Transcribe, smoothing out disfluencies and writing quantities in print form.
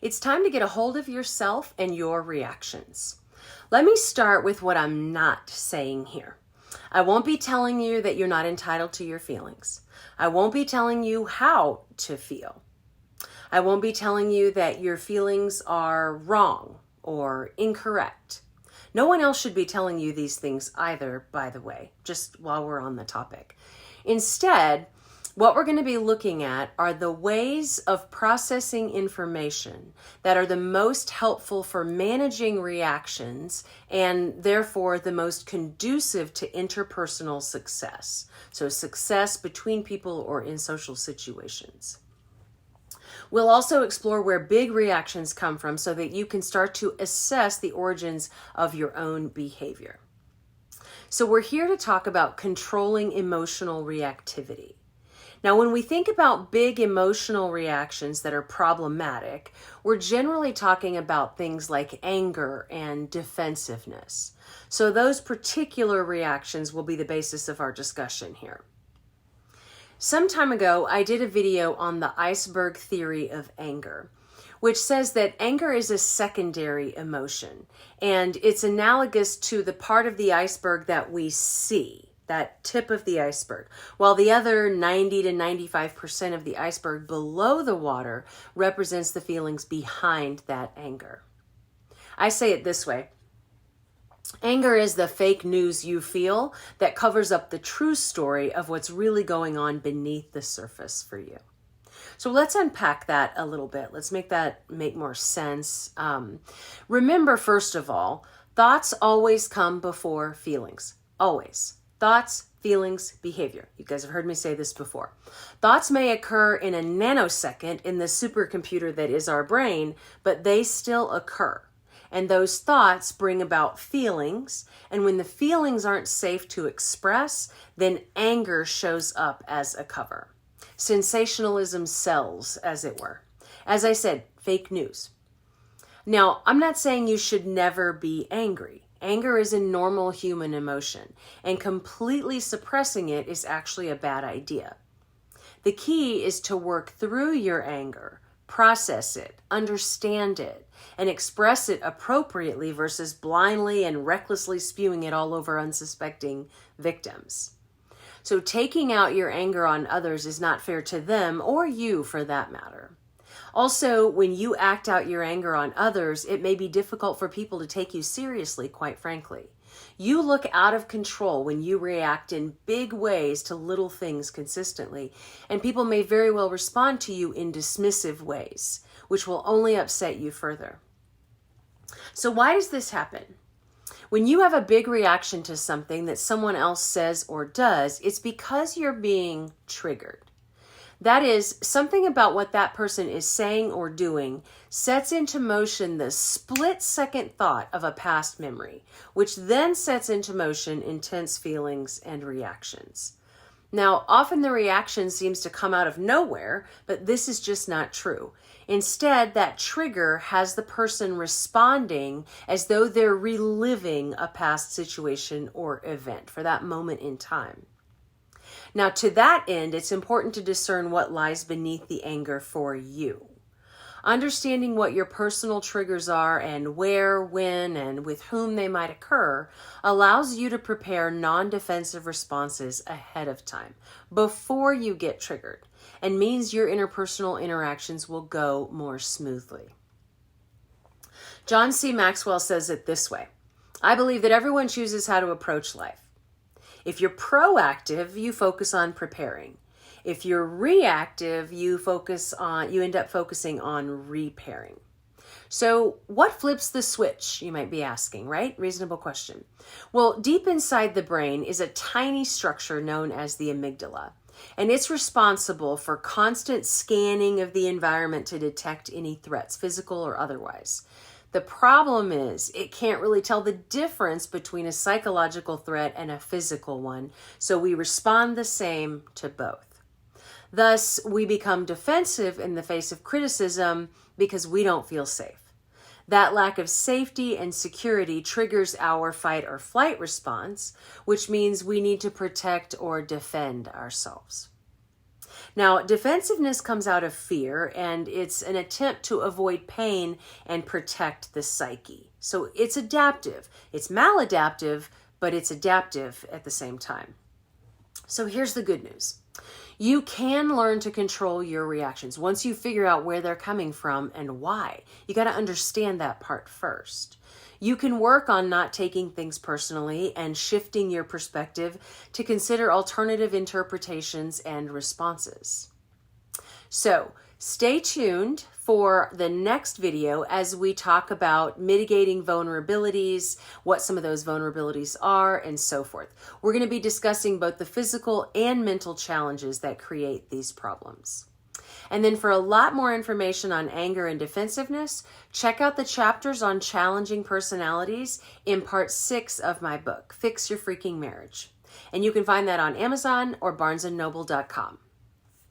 It's time to get a hold of yourself and your reactions. Let me start with what I'm not saying here. I won't be telling you that you're not entitled to your feelings. I won't be telling you how to feel. I won't be telling you that your feelings are wrong or incorrect. No one else should be telling you these things either, by the way, just while we're on the topic. Instead, what we're going to be looking at are the ways of processing information that are the most helpful for managing reactions and therefore the most conducive to interpersonal success. So success between people or in social situations. We'll also explore where big reactions come from so that you can start to assess the origins of your own behavior. So we're here to talk about controlling emotional reactivity. Now, when we think about big emotional reactions that are problematic, we're generally talking about things like anger and defensiveness. So those particular reactions will be the basis of our discussion here. Some time ago, I did a video on the Iceberg Theory of Anger, which says that anger is a secondary emotion, and it's analogous to the part of the iceberg that we see, that tip of the iceberg, while the other 90 to 95% of the iceberg below the water represents the feelings behind that anger. I say it this way. Anger is the fake news you feel that covers up the true story of what's really going on beneath the surface for you. So let's unpack that a little bit. Let's make that make more sense. Remember, first of all, thoughts always come before feelings. Always. Thoughts, feelings, behavior. You guys have heard me say this before. Thoughts may occur in a nanosecond in the supercomputer that is our brain, but they still occur. And those thoughts bring about feelings. And when the feelings aren't safe to express, then anger shows up as a cover. Sensationalism sells, as it were. As I said, fake news. Now, I'm not saying you should never be angry. Anger is a normal human emotion, and completely suppressing it is actually a bad idea. The key is to work through your anger, process it, understand it, and express it appropriately versus blindly and recklessly spewing it all over unsuspecting victims. So taking out your anger on others is not fair to them or you for that matter. Also, when you act out your anger on others, it may be difficult for people to take you seriously, quite frankly. You look out of control when you react in big ways to little things consistently, and people may very well respond to you in dismissive ways, which will only upset you further. So why does this happen? When you have a big reaction to something that someone else says or does, it's because you're being triggered. That is, something about what that person is saying or doing sets into motion the split-second thought of a past memory, which then sets into motion intense feelings and reactions. Now, often the reaction seems to come out of nowhere, but this is just not true. Instead, that trigger has the person responding as though they're reliving a past situation or event for that moment in time. Now, to that end, it's important to discern what lies beneath the anger for you. Understanding what your personal triggers are and where, when, and with whom they might occur allows you to prepare non-defensive responses ahead of time, before you get triggered, and means your interpersonal interactions will go more smoothly. John C. Maxwell says it this way: I believe that everyone chooses how to approach life. If you're proactive, you focus on preparing. If you're reactive, you end up focusing on repairing. So what flips the switch, you might be asking, right? Reasonable question. Well, deep inside the brain is a tiny structure known as the amygdala, and it's responsible for constant scanning of the environment to detect any threats, physical or otherwise. The problem is it can't really tell the difference between a psychological threat and a physical one, so we respond the same to both. Thus, we become defensive in the face of criticism because we don't feel safe. That lack of safety and security triggers our fight or flight response, which means we need to protect or defend ourselves. Now, defensiveness comes out of fear, and it's an attempt to avoid pain and protect the psyche. So it's adaptive. It's maladaptive, but it's adaptive at the same time. So here's the good news. You can learn to control your reactions once you figure out where they're coming from and why. You got to understand that part first. You can work on not taking things personally and shifting your perspective to consider alternative interpretations and responses. So stay tuned for the next video as we talk about mitigating vulnerabilities, what some of those vulnerabilities are, and so forth. We're going to be discussing both the physical and mental challenges that create these problems. And then for a lot more information on anger and defensiveness, check out the chapters on challenging personalities in part 6 of my book, Fix Your Freaking Marriage. And you can find that on Amazon or barnesandnoble.com.